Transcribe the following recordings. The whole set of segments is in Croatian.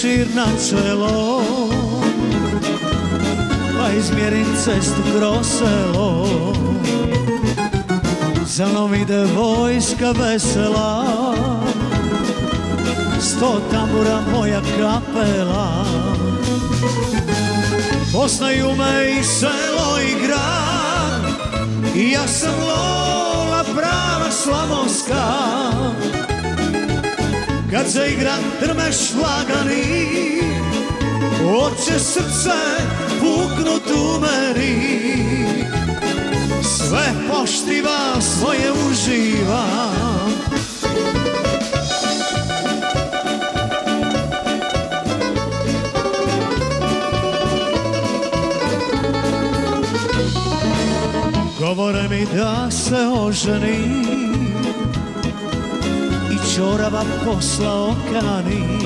šešir na čelo, pa izmjerim cestu kroz selo. Za mnom ide vojska vesela, 100 tambura moja kapela. Poznaju me i selo i grad, i ja sam Lola prava slavonska. Kad se igra drmeš lagani, hoće srce puknut u meni. Sve poštiva, svoje uživam. Govore mi da se oženi i čorava posla okani.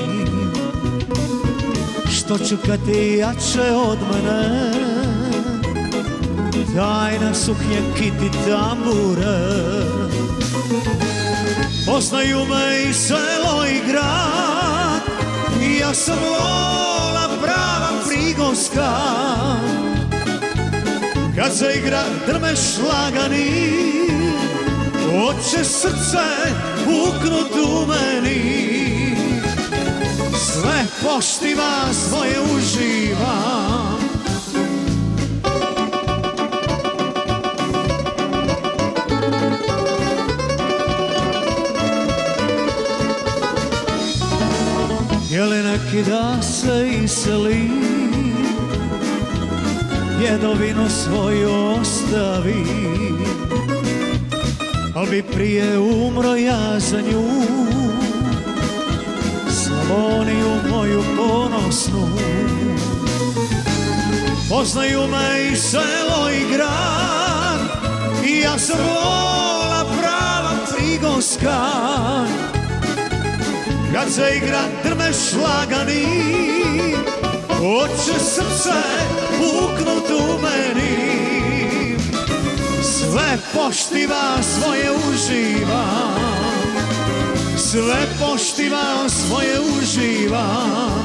Što ću kad ti jače od mene, tajna suknje, kiti, tambure. Poznaju me i selo i grad, i ja sam Lola prava prigorska. Kad se igra drmeš lagani, hoće srce puknut u meni. Sve poštiva, svoje uživam. Je li neki da se iseli, djedovinu svoju ostavi, al bi prije umro ja za nju, Slavoniju moju ponosnu. Poznaju me i selo i grad, i ja sam Lola prava prigorska. Kad se igra drmeš lagani, hoće srce puknut u meni. Sve poštiva, svoje uživam. Sve poštiva, svoje uživam.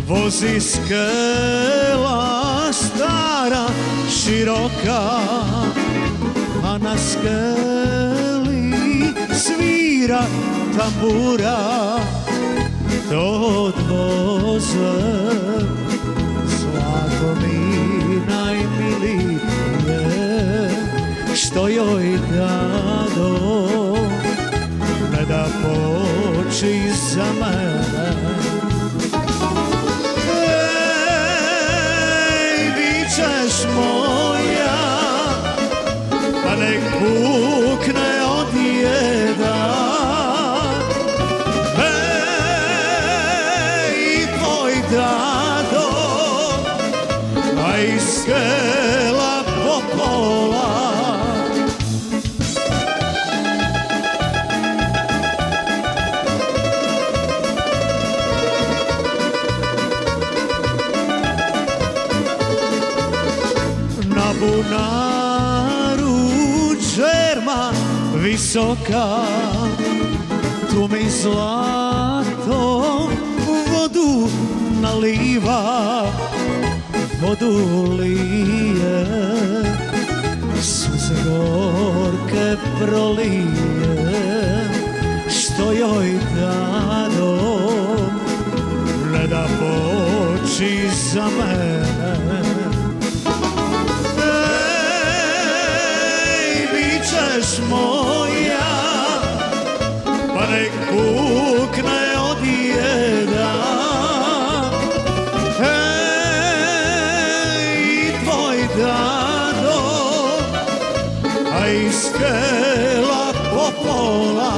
Vozi skela stara, široka, a na skeli svira tambura. To odvoze zlato mi najmilije, što joj dado, ne da poči za mene. Ej, bit ćeš moja, pa nek pukne odjeda. Dado, a iz skela popola. Na bunaru džerma visoka, tu mi zlato vodu naliva, vodu lije, suze gorke prolije, što joj dado, ne da poči za mene. Ej, bit ćeš moja, pa nek pukne odjeda. Dado, a iz skela popola,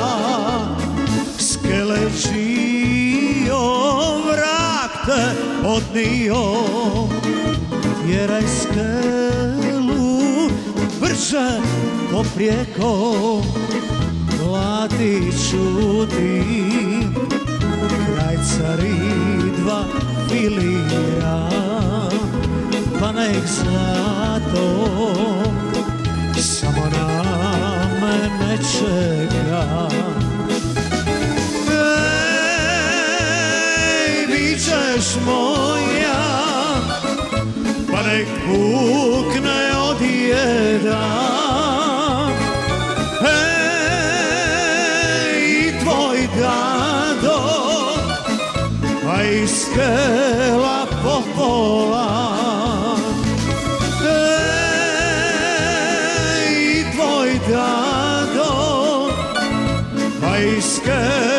skele čio vrak te odnio. Tjeraj skelu brže poprijeko, plati čuti kraj Caridva filira. Pa nek zlato samo na mene čeka. Ej, bit ćeš moja, pa nek pukne odjedan. I tvoj dado, a i skela popola. I tvoj dado, a i skela